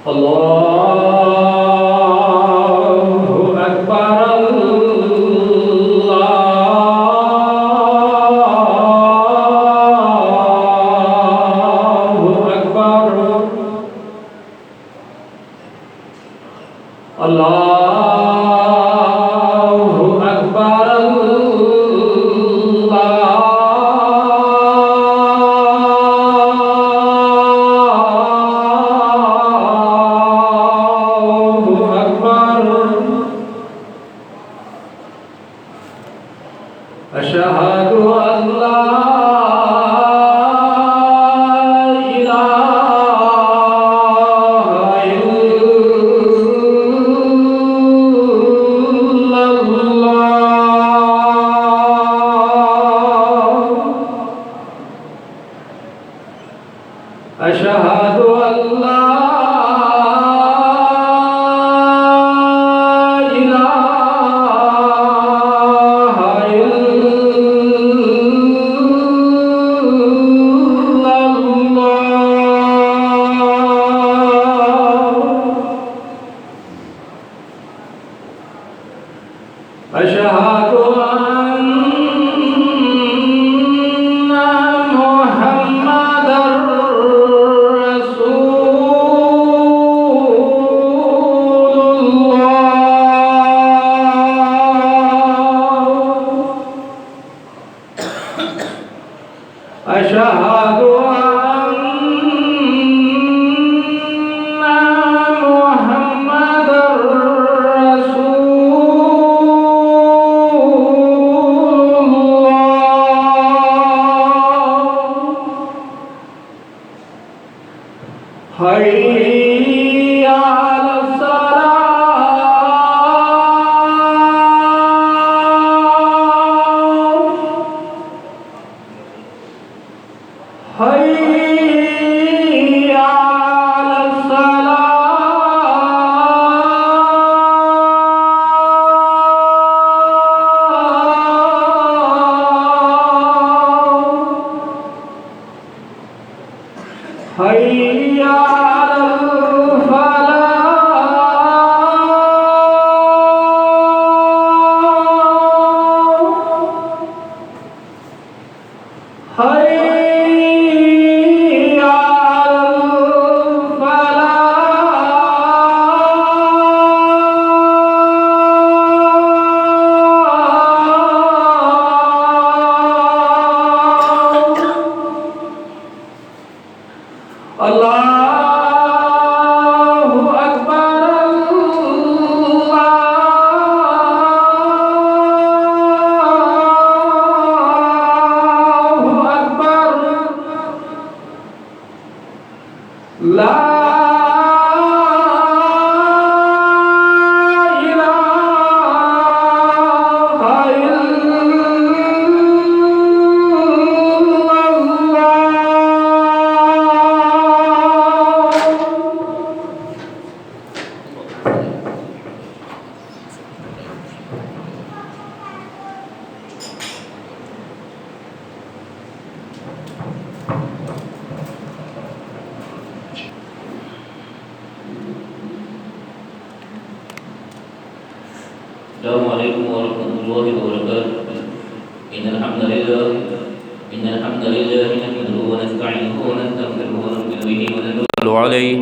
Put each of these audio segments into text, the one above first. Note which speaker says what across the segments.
Speaker 1: الله أكبر الله أكبر الله أكبر أشهد أن لا إله إلا الله أشهد أن لا أشهد أن محمدًا رسول الله أشهد أن محمدًا حي على الصلاة حي على الصلاة حي على الفلاح حي على الفلاح الله أكبر الله أكبر لا إله إلا
Speaker 2: السلام عليكم ورحمة الله وبركاته. إن الحمد لله نحمده ونستعينه ونستغفره ونؤمن به ونتوكل عليه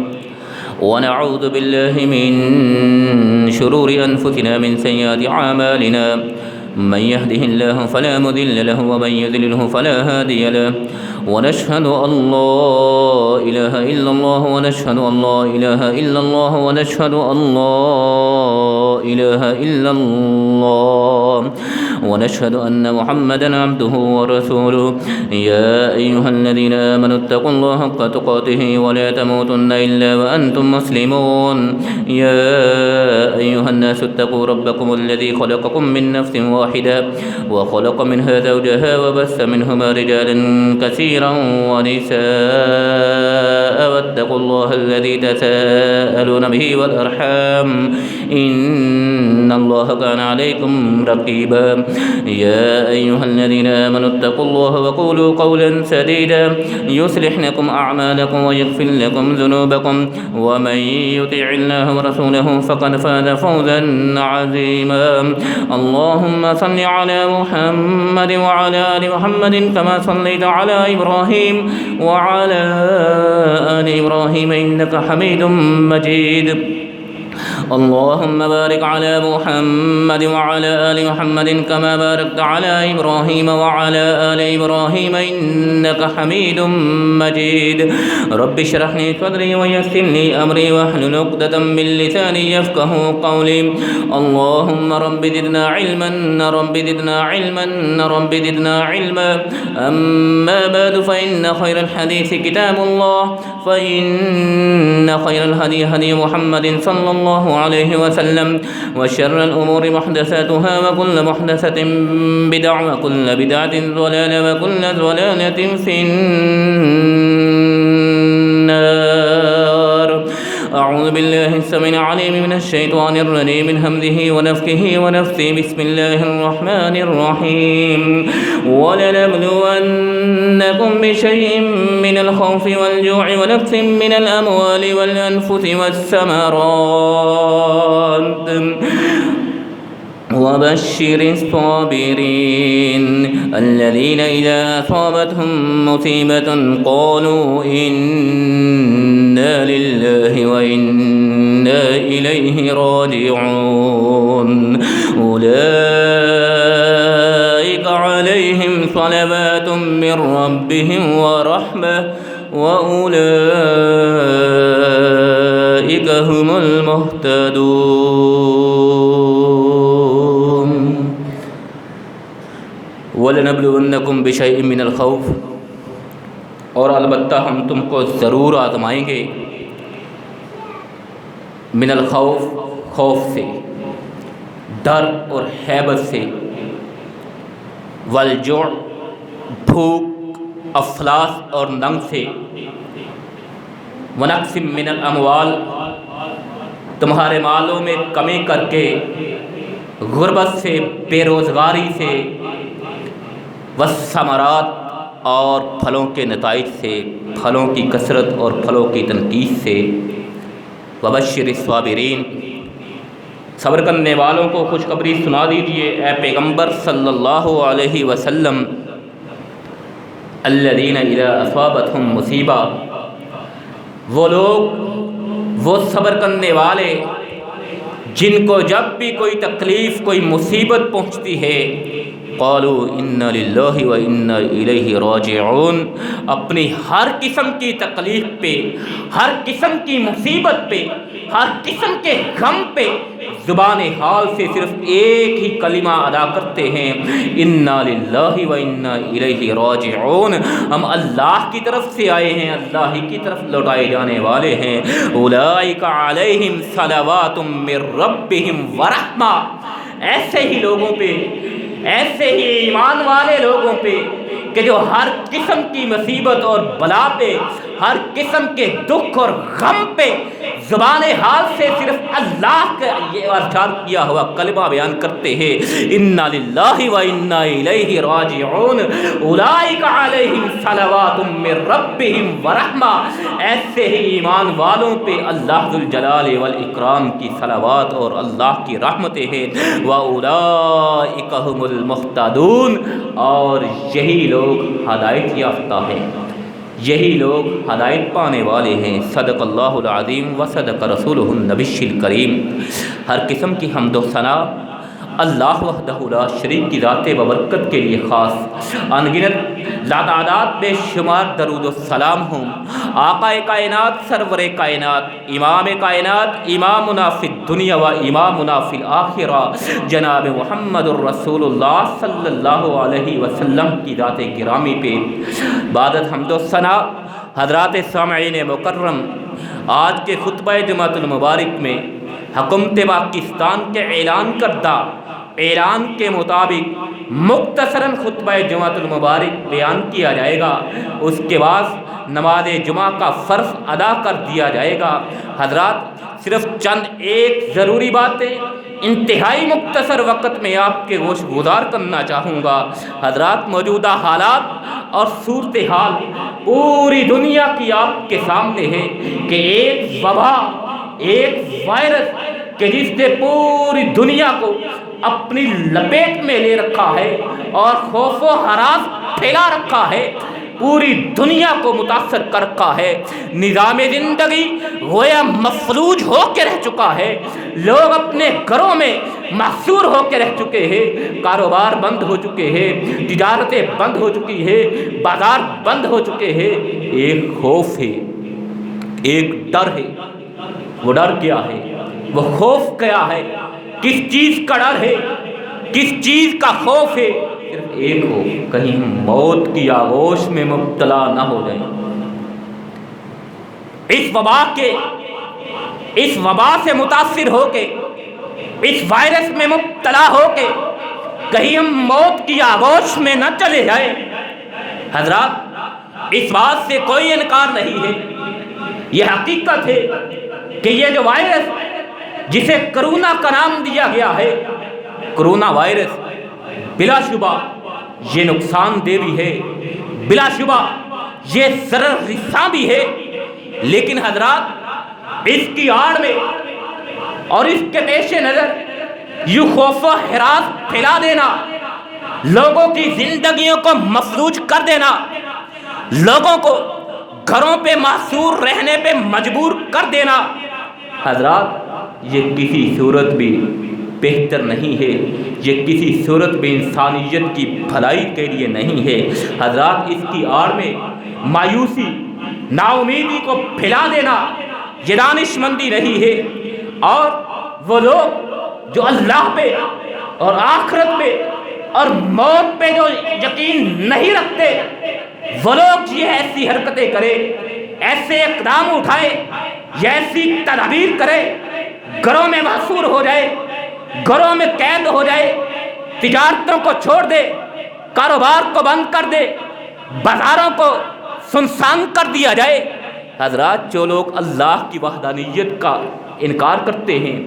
Speaker 2: ونعوذ بالله من شرور أنفسنا من سيئات أعمالنا من يهده الله فلا مضل له ومن يضلله فلا هادي له ونشهد أن لا إله إلا الله ونشهد أن لا إله إلا الله ونشهد أن لا إله إلا الله ونشهد أن محمدًا عبده ورسوله. يا أيها الذين آمنوا اتقوا الله حق تقاته ولا تموتن إلا وأنتم مسلمون. يا أيها الناس اتقوا ربكم الذي خلقكم من نفس واحدة وخلق منها زوجها وبث منهما رجالًا كثيرا ونساء واتقوا الله الذي تساءلون به والأرحام إن الله كان عليكم رقيبا. يا أيها الذين آمنوا اتقوا الله وقولوا قولا سديدا يصلح لكم أعمالكم ويغفر لكم ذنوبكم ومن يطع الله ورسوله فقد فاز فوزا عظيما. اللهم صل على محمد وعلى آل محمد كما صليت على إبراهيم وعلى آل إبراهيم إنك حميد مجيد. اللهم بارك على محمد وعلى آل محمد كما باركت على إبراهيم وعلى آل إبراهيم إنك حميد مجيد. رب اشرح لي صدري ويسر لي أمري واحلل عقدة من لساني يفقهوا قولي. اللهم رب زدنا علما رب زدنا علما رب زدنا علما. أما بعد فإن خير الحديث كتاب الله فإن خير الهدي هدي محمد صلى الله عليه وسلم وشر الأمور محدثاتها وكل محدثة بدعة وكل بدعة ضلالة وكل ضلالة في النار. أعوذ بالله السميع العليم من الشيطان الرجيم من همزه ونفخه ونفثه. بسم الله الرحمن الرحيم. ولنبلونكم بشيء من الخوف والجوع ونقص من الأموال والأنفس والثمرات وبشر الصابرين الذين إذا أصابتهم مصيبة قالوا إنا لله وإنا إليه راجعون. أولئك عليهم صلوات من ربهم ورحمة وأولئك هم المهتدون. وَلَنَبْلُوَنَّكُمْ بِشَيْءٍ مِّنَ الْخَوْفِ، اور البتہ ہم تم کو ضرور آزمائیں گے، من الخوف، خوف سے، ڈر اور ہیبت سے، والجوع، بھوک، افلاس اور ننگ سے، ونقص من الاموال، تمہارے مالوں میں کمی کر کے، غربت سے، بے روزگاری سے، والثمرات اور پھلوں کے نتائج سے، پھلوں کی کثرت اور پھلوں کی تنقید سے، وبشر الصابرین، صبر کرنے والوں کو خوشخبری سنا دیجئے اے پیغمبر صلی اللہ علیہ وسلم. الذین اذا اصابتہم مصیبہ، وہ لوگ، وہ صبر کرنے والے جن کو جب بھی کوئی تکلیف، کوئی مصیبت پہنچتی ہے، قالوا انا للہ و انا الیہ راجعون، اپنی ہر قسم کی تکلیف پہ، ہر قسم کی مصیبت پہ، ہر قسم کے غم پہ زبان حال سے صرف ایک ہی کلمہ ادا کرتے ہیں، انا للہ و انا الیہ راجعون، ہم اللہ کی طرف سے آئے ہیں، اللہ ہی کی طرف لوٹائے جانے والے ہیں. اولئک علیہم صلوات من ربہم ورحمہ، ایسے ہی لوگوں پہ، ایسے ہی ایمان والے لوگوں پہ کہ جو ہر قسم کی مصیبت اور بلا پہ، ہر قسم کے دکھ اور غم پہ زبان حال سے صرف اللہ کا یہ ارشاد کیا ہوا کلمہ بیان کرتے ہیں، انا للہ و انا الیہ راجعون. اولئک علیہم صلوات من ربہم ورحمہ، ایسے ہی ایمان والوں پہ اللہ ذوالجلال والاکرام کی صلوات اور اللہ کی رحمتیں ہیں. واولئک هم المہتدون، اور یہی لوگ ہدایت یافتہ ہیں، یہی لوگ ہدایت پانے والے ہیں. صدق اللہ العظیم و صدق رسولہ النبی الکریم. ہر قسم کی حمد و ثنا اللہ وحدہ لا شریک کی ذات ببرکت کے لیے خاص. انگنت لاتعداد بے شمار درود و سلام ہوں آقا کائنات، سرور کائنات، امام کائنات، امامنا فی الدنیا و امامنا فی الآخرہ، جناب محمد الرسول اللہ صلی اللہ علیہ وسلم کی ذات گرامی پہ. بعد حمد و ثنا حضرات سامعین مکرم، آج کے خطبہ جمعۃ المبارک میں حکومت پاکستان کے اعلان کے مطابق مختصراً خطبہ جمعۃ المبارک بیان کیا جائے گا. اس کے بعد نماز جمعہ کا فرض ادا کر دیا جائے گا. حضرات، صرف چند ایک ضروری باتیں، انتہائی مختصر وقت میں آپ کے گوش گزار کرنا چاہوں گا۔ حضرات، موجودہ حالات اور صورتحال پوری دنیا کی آپ کے سامنے ہے کہ ایک وبا، ایک وائرس کہ جس نے پوری دنیا کو اپنی لپیٹ میں لے رکھا ہے اور خوف و ہراس پھیلا رکھا ہے، پوری دنیا کو متاثر کر رکھا ہے۔ نظام زندگی گویا مفلوج ہو کے رہ چکا ہے، لوگ اپنے گھروں میں محصور ہو کے رہ چکے ہیں، کاروبار بند ہو چکے ہیں، تجارتیں بند ہو چکی ہیں، بازار بند ہو چکے ہیں۔ ایک خوف ہے، ایک ڈر ہے۔ وہ ڈر کیا ہے؟ وہ خوف کیا ہے؟ کس چیز کا ڈر ہے؟ کس چیز کا خوف ہے؟ صرف ایک ہو، کہیں ہم موت کی آغوش میں مبتلا نہ ہو جائیں۔ اس وبا سے متاثر ہو کے، اس وائرس میں مبتلا ہو کے کہیں ہم موت کی آغوش میں نہ چلے جائیں۔ حضرات، اس بات سے کوئی انکار نہیں ہے، یہ حقیقت ہے کہ یہ جو وائرس جسے کرونا کا نام دیا گیا ہے، کرونا وائرس بلا شبہ یہ نقصان دہ بھی ہے، بلا شبہ یہ ضرر رساں بھی ہے، لیکن حضرات اس کی آڑ میں اور اس کے پیش نظر یوں خوف و ہراس پھیلا دینا، لوگوں کی زندگیوں کو مفلوج کر دینا، لوگوں کو گھروں پہ محصور رہنے پہ مجبور کر دینا، حضرات یہ کسی صورت بھی بہتر نہیں ہے، یہ کسی صورت بھی انسانیت کی بھلائی کے لیے نہیں ہے۔ حضرات، اس کی آڑ میں مایوسی، نا امیدی کو پھیلا دینا یہ دانش مندی نہیں ہے، اور وہ لوگ جو اللہ پہ اور آخرت پہ اور موت پہ جو یقین نہیں رکھتے، وہ لوگ یہ ایسی حرکتیں کرے، ایسے اقدام اٹھائے، یہ ایسی تدابیر کرے، گھروں میں محصور ہو جائے، گھروں میں قید ہو جائے، تجارتوں کو چھوڑ دے، کاروبار کو بند کر دے، بازاروں کو سنسان کر دیا جائے۔ حضرات، جو لوگ اللہ کی وحدانیت کا انکار کرتے ہیں،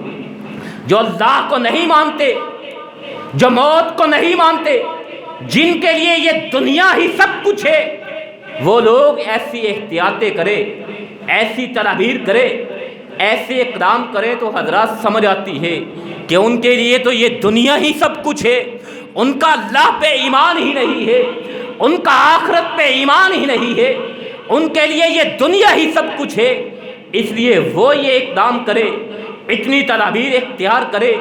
Speaker 2: جو اللہ کو نہیں مانتے، جو موت کو نہیں مانتے، جن کے لیے یہ دنیا ہی سب کچھ ہے، وہ لوگ ایسی احتیاطیں کرے، ایسی تدابیر کرے، ایسے اقدام کرے تو حضرات سمجھ آتی ہے کہ ان کے لیے تو یہ دنیا ہی سب کچھ ہے، ان کا اللہ پہ ایمان ہی نہیں ہے، ان کا آخرت پہ ایمان ہی نہیں ہے، ان کے لیے یہ دنیا ہی سب کچھ ہے، اس لیے وہ یہ اقدام کرے، اتنی تدابیر اختیار کرے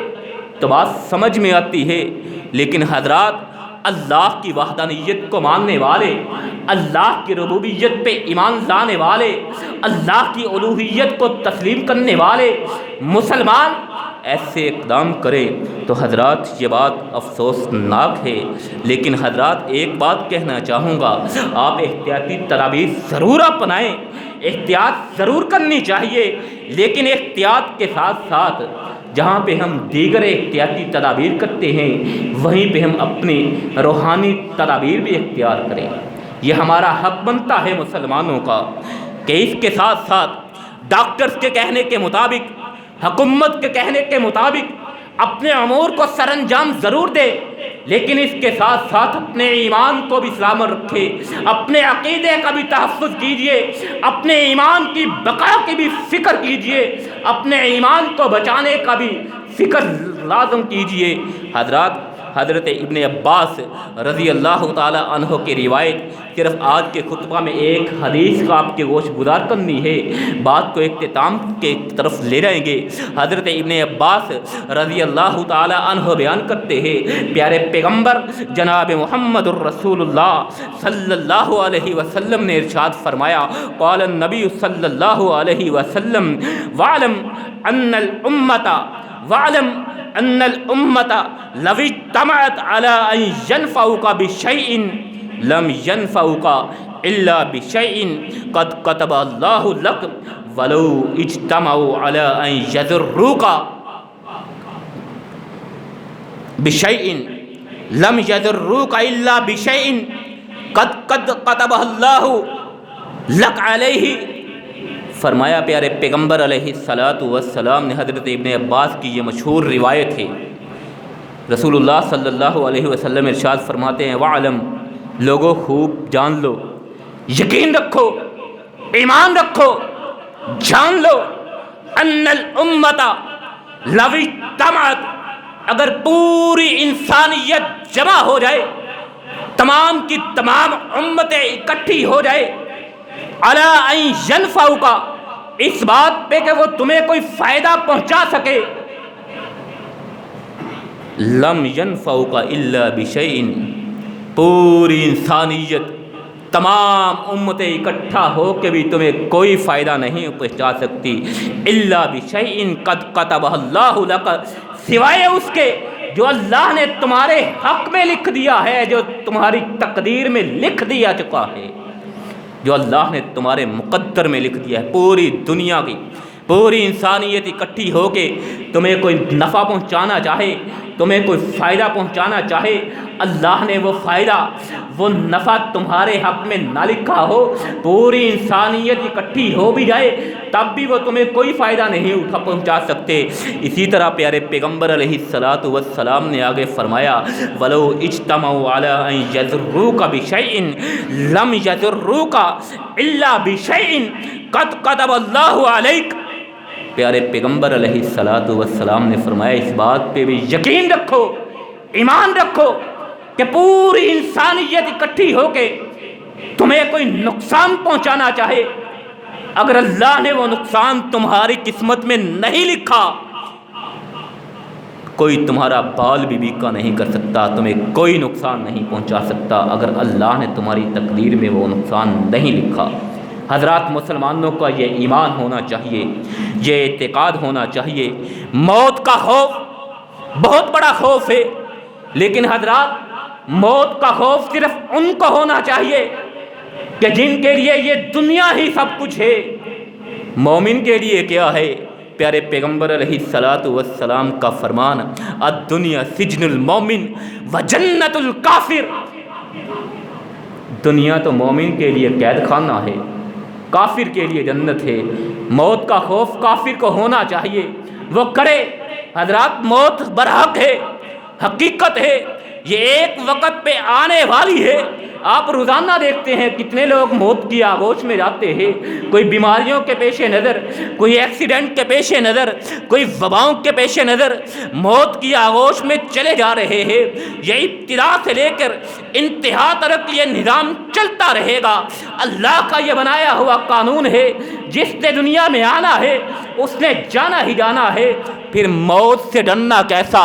Speaker 2: تو بات سمجھ میں آتی ہے۔ لیکن حضرات، اللہ کی وحدانیت کو ماننے والے، اللہ کی ربوبیت پہ ایمان لانے والے، اللہ کی الوہیت کو تسلیم کرنے والے مسلمان ایسے اقدام کرے تو حضرات یہ بات افسوسناک ہے۔ لیکن حضرات، ایک بات کہنا چاہوں گا، آپ احتیاطی تدابیر ضرور اپنائیں، احتیاط ضرور کرنی چاہیے، لیکن احتیاط کے ساتھ ساتھ جہاں پہ ہم دیگر احتیاطی تدابیر کرتے ہیں، وہیں پہ ہم اپنی روحانی تدابیر بھی اختیار کریں۔ یہ ہمارا حق بنتا ہے مسلمانوں کا کہ اس کے ساتھ ساتھ ڈاکٹرز کے کہنے کے مطابق، حکومت کے کہنے کے مطابق اپنے امور کو سر انجام ضرور دے، لیکن اس کے ساتھ ساتھ اپنے ایمان کو بھی سلامت رکھے، اپنے عقیدے کا بھی تحفظ کیجئے، اپنے ایمان کی بقا کی بھی فکر کیجئے، اپنے ایمان کو بچانے کا بھی فکر لازم کیجئے۔ حضرات، حضرت ابن عباس رضی اللہ تعالی عنہ کی روایت، صرف آج کے خطبہ میں ایک حدیث کا آپ کے گوش گزار کرنی ہے، بات کو اختتام کے طرف لے جائیں گے۔ حضرت ابن عباس رضی اللہ تعالی عنہ بیان کرتے ہیں، پیارے پیغمبر جناب محمد الرسول اللہ صلی اللہ علیہ وسلم نے ارشاد فرمایا، قال النبی صلی اللہ علیہ وسلم، وَعْلَمْ أَنَّ الْأُمَّةَ لَوِ اجْتَمَعَتْ عَلَىٰ أَن يَنفَعُوكَ بِشَيْءٍ لَمْ يَنفَعُوكَ إِلَّا بِشَيْءٍ قَدْ كَتَبَهُ اللَّهُ لَكَ وَلَوْ اجْتَمَعُوا عَلَىٰ أَن يَضُرُّوكَ بِشَيْءٍ لَمْ يَضُرُّوكَ إِلَّا بِشَيْءٍ قَدْ كَتَبَهُ اللَّهُ لَكَ عَلَيْهِ فرمایا پیارے پیغمبر علیہ السلام نے، حضرت ابن عباس کی یہ مشہور روایت ہے، رسول اللہ صلی اللہ علیہ وسلم ارشاد فرماتے ہیں، وَعْلَمْ، لوگوں خوب جان لو، یقین رکھو، ایمان رکھو، جان لو، ان الامت لو اجتمعت، اگر پوری انسانیت جمع ہو جائے، تمام کی تمام امتیں اکٹھی ہو جائے، علی ان ینفعوک، اس بات پہ کہ وہ تمہیں کوئی فائدہ پہنچا سکے، لم ینفعوک الا بشیء، پوری انسانیت تمام امتیں اکٹھا ہو کے بھی تمہیں کوئی فائدہ نہیں پہنچا سکتی، الا بشیء قد کتبہ اللہ لک، سوائے اس کے جو اللہ نے تمہارے حق میں لکھ دیا ہے، جو تمہاری تقدیر میں لکھ دیا چکا ہے، جو اللہ نے تمہارے مقدر میں لکھ دیا ہے۔ پوری دنیا کی پوری انسانیت اکٹھی ہو کے تمہیں کوئی نفع پہنچانا چاہے، تمہیں کوئی فائدہ پہنچانا چاہے، اللہ نے وہ فائدہ وہ نفع تمہارے حق میں نہ لکھا ہو، پوری انسانیت اکٹھی ہو بھی جائے تب بھی وہ تمہیں کوئی فائدہ نہیں پہنچا سکتے۔ اسی طرح پیارے پیغمبر علیہ السلام نے آگے فرمایا، وَلَوْ اجْتَمَعُوا عَلَىٰ أَن يَضُرُّوكَ بِشَيْءٍ لَمْ يَضُرُّوكَ إِلَّا بِشَيْءٍ قَدْ كَتَبَ اللَّهُ عَلَيْكَ، پیارے پیغمبر علیہ السلام نے فرمایا، اس بات پہ بھی یقین رکھو، ایمان رکھو کہ پوری انسانیت اکٹھی ہو کے تمہیں کوئی نقصان پہنچانا چاہے، اگر اللہ نے وہ نقصان تمہاری قسمت میں نہیں لکھا، کوئی تمہارا بال بھی بیکا نہیں کر سکتا، تمہیں کوئی نقصان نہیں پہنچا سکتا اگر اللہ نے تمہاری تقدیر میں وہ نقصان نہیں لکھا۔ حضرات مسلمانوں کا یہ ایمان ہونا چاہیے، یہ اعتقاد ہونا چاہیے۔ موت کا خوف بہت بڑا خوف ہے، لیکن حضرات موت کا خوف صرف ان کو ہونا چاہیے کہ جن کے لیے یہ دنیا ہی سب کچھ ہے۔ مومن کے لیے کیا ہے؟ پیارے پیغمبر علیہ السلام کا فرمان، الدنیا سجن المومن و جنت الکافر، دنیا تو مومن کے لیے قید خانہ ہے، کافر کے لیے جنت ہے۔ موت کا خوف کافر کو ہونا چاہیے، وہ کرے۔ حضرات موت برحق ہے، حقیقت ہے، یہ ایک وقت پہ آنے والی ہے۔ آپ روزانہ دیکھتے ہیں کتنے لوگ موت کی آغوش میں جاتے ہیں، کوئی بیماریوں کے پیش نظر، کوئی ایکسیڈنٹ کے پیش نظر، کوئی وباؤں کے پیش نظر موت کی آغوش میں چلے جا رہے ہیں۔ یہ ابتدا سے لے کر انتہا تک یہ نظام چلتا رہے گا، اللہ کا یہ بنایا ہوا قانون ہے۔ جس نے دنیا میں آنا ہے اس نے جانا ہی جانا ہے، پھر موت سے ڈرنا کیسا،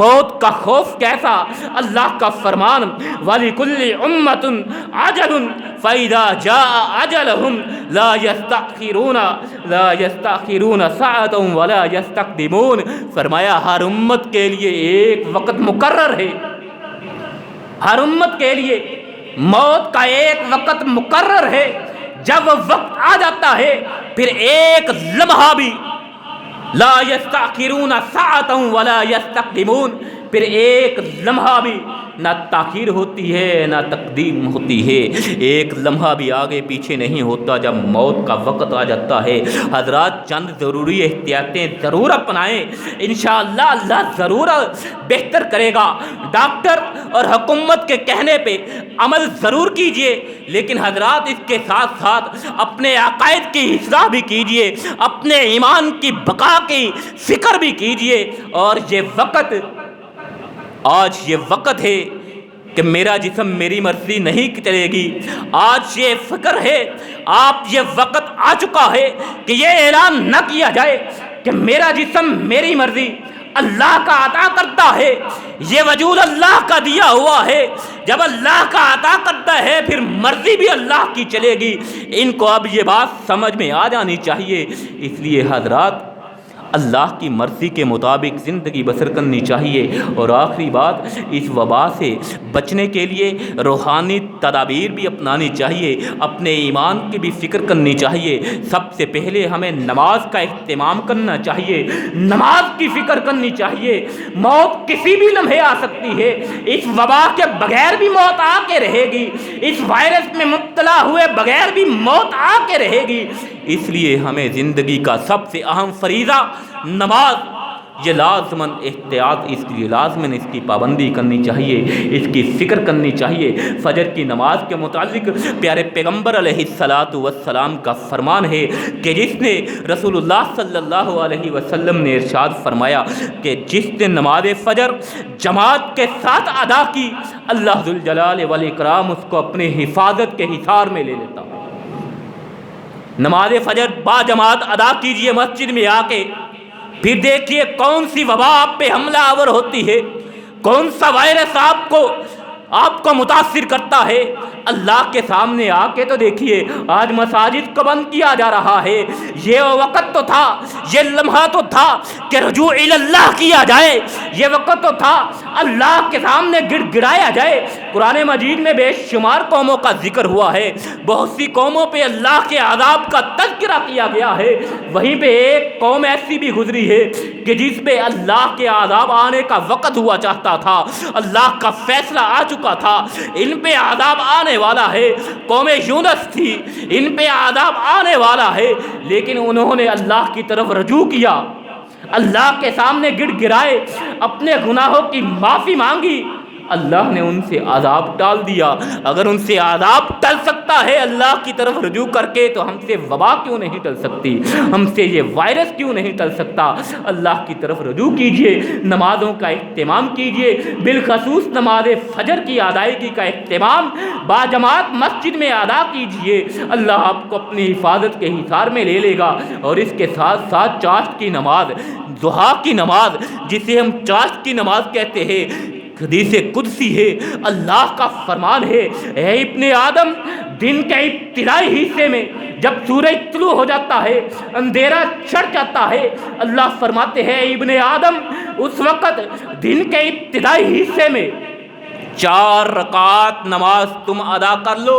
Speaker 2: موت کا خوف کیسا؟ اللہ کا فرمان، وَلِكُلِّ أُمَّةٍ عَجَلٌ فَإِذَا جَاءَ أَجَلُهُمْ لَا يَسْتَأْخِرُونَ سَاعَةً وَلَا يَسْتَقْدِمُونَ، فرمایا ہر امت کے لیے ایک وقت مقرر ہے، ہر امت کے لیے موت کا ایک وقت مقرر ہے۔ جب وہ وقت آ جاتا ہے پھر ایک لمحہ بھی لا یستأخرون ساعۃ ولا یستقدمون، پھر ایک لمحہ بھی نہ تاخیر ہوتی ہے نہ تقدیم ہوتی ہے، ایک لمحہ بھی آگے پیچھے نہیں ہوتا جب موت کا وقت آ جاتا ہے۔ حضرات چند ضروری احتیاطیں ضرور اپنائیں، انشاءاللہ اللہ ضرور بہتر کرے گا۔ ڈاکٹر اور حکومت کے کہنے پہ عمل ضرور کیجئے، لیکن حضرات اس کے ساتھ ساتھ اپنے عقائد کی اصلاح بھی کیجئے، اپنے ایمان کی بقا کی فکر بھی کیجئے۔ اور یہ وقت، آج یہ وقت ہے کہ میرا جسم میری مرضی نہیں چلے گی، آج یہ فکر ہے، آپ یہ وقت آ چکا ہے کہ یہ اعلان نہ کیا جائے کہ میرا جسم میری مرضی، اللہ کا عطا کرتا ہے، یہ وجود اللہ کا دیا ہوا ہے۔ جب اللہ کا عطا کرتا ہے پھر مرضی بھی اللہ کی چلے گی۔ ان کو اب یہ بات سمجھ میں آ جانی چاہیے۔ اس لیے حضرات اللہ کی مرضی کے مطابق زندگی بسر کرنی چاہیے۔ اور آخری بات، اس وبا سے بچنے کے لیے روحانی تدابیر بھی اپنانی چاہیے، اپنے ایمان کی بھی فکر کرنی چاہیے۔ سب سے پہلے ہمیں نماز کا اہتمام کرنا چاہیے، نماز کی فکر کرنی چاہیے۔ موت کسی بھی لمحے آ سکتی ہے، اس وبا کے بغیر بھی موت آ کے رہے گی، اس وائرس میں مبتلا ہوئے بغیر بھی موت آ کے رہے گی۔ اس لیے ہمیں زندگی کا سب سے اہم فریضہ نماز، یہ لازماً احتیاط، اس لیے لازماً اس کی پابندی کرنی چاہیے، اس کی فکر کرنی چاہیے۔ فجر کی نماز کے متعلق پیارے پیغمبر علیہ السلام کا فرمان ہے کہ جس نے رسول اللہ صلی اللہ علیہ وسلم نے ارشاد فرمایا کہ جس نے نماز فجر جماعت کے ساتھ ادا کی، اللہ ذوالجلال والاکرام اس کو اپنے حفاظت کے حصار میں لے لیتا۔ نماز فجر با جماعت ادا کیجئے مسجد میں آ کے، پھر دیکھیے کون سی وبا آپ پہ حملہ آور ہوتی ہے، کون سا وائرس آپ کو متاثر کرتا ہے۔ اللہ کے سامنے آ کے تو دیکھیے، آج مساجد کو بند کیا جا رہا ہے۔ یہ وقت تو تھا، یہ لمحہ تو تھا کہ رجوع اللہ کیا جائے، یہ وقت تو تھا اللہ کے سامنے گڑ گڑایا جائے۔ قرآن مجید میں بے شمار قوموں کا ذکر ہوا ہے، بہت سی قوموں پہ اللہ کے عذاب کا تذکرہ کیا گیا ہے، وہیں پہ ایک قوم ایسی بھی گزری ہے کہ جس پہ اللہ کے عذاب آنے کا وقت ہوا چاہتا تھا، اللہ کا فیصلہ آ چکا تھا، ان پہ عذاب آنے والا ہے۔ قوم یونس تھی، ان پہ عذاب آنے والا ہے، لیکن انہوں نے اللہ کی طرف رجوع کیا، اللہ کے سامنے گڑ گڑائے، اپنے گناہوں کی معافی مانگی، اللہ نے ان سے عذاب ٹال دیا۔ اگر ان سے عذاب ٹل سکتا ہے اللہ کی طرف رجوع کر کے، تو ہم سے وبا کیوں نہیں ٹل سکتی، ہم سے یہ وائرس کیوں نہیں ٹل سکتا۔ اللہ کی طرف رجوع کیجئے، نمازوں کا اہتمام کیجئے، بالخصوص نماز فجر کی ادائیگی کا اہتمام باجماعت مسجد میں ادا کیجئے۔ اللہ آپ کو اپنی حفاظت کے حصار میں لے لے گا۔ اور اس کے ساتھ ساتھ چاشت کی نماز، ضحیٰ کی نماز، جسے ہم چاشت کی نماز کہتے ہیں، حدیث قدسی ہے، اللہ کا فرمان ہے، اے ابن آدم، دن کے ابتدائی حصے میں جب سورج طلوع ہو جاتا ہے، اندھیرا چھڑ جاتا ہے، اللہ فرماتے ہیں اے ابن آدم، اس وقت دن کے ابتدائی حصے میں 4 رکعات نماز تم ادا کر لو،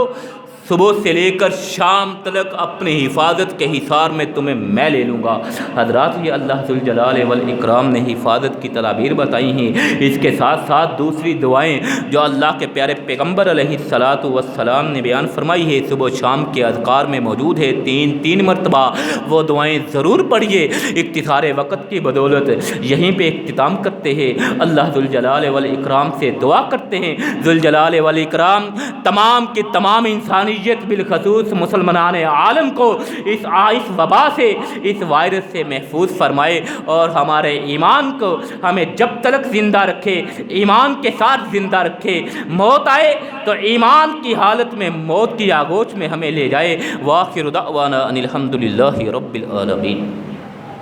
Speaker 2: صبح سے لے کر شام تک اپنی حفاظت کے حصار میں تمہیں میں لے لوں گا۔ حضرات، یہ اللہ ذوالجلال والاکرام نے حفاظت کی تدابیر بتائی ہیں۔ اس کے ساتھ ساتھ دوسری دعائیں جو اللہ کے پیارے پیغمبر علیہ السلام نے بیان فرمائی ہے، صبح و شام کے اذکار میں موجود ہے، 3 مرتبہ وہ دعائیں ضرور پڑھیے۔ اختصار وقت کی بدولت یہیں پہ اختتام کرتے ہیں۔ اللہ ذوالجلال والاکرام سے دعا کرتے ہیں، ذوالجلال والاکرام تمام کی تمام انسانی بالخصوص مسلمان عالم کو اس وبا سے، اس وائرس سے محفوظ فرمائے، اور ہمارے ایمان کو ہمیں جب تک زندہ رکھے، ایمان کے ساتھ زندہ رکھے، موت آئے تو ایمان کی حالت میں موت کی آغوش میں ہمیں لے جائے۔ وآخر دعوانا ان الحمد للہ رب العالمین۔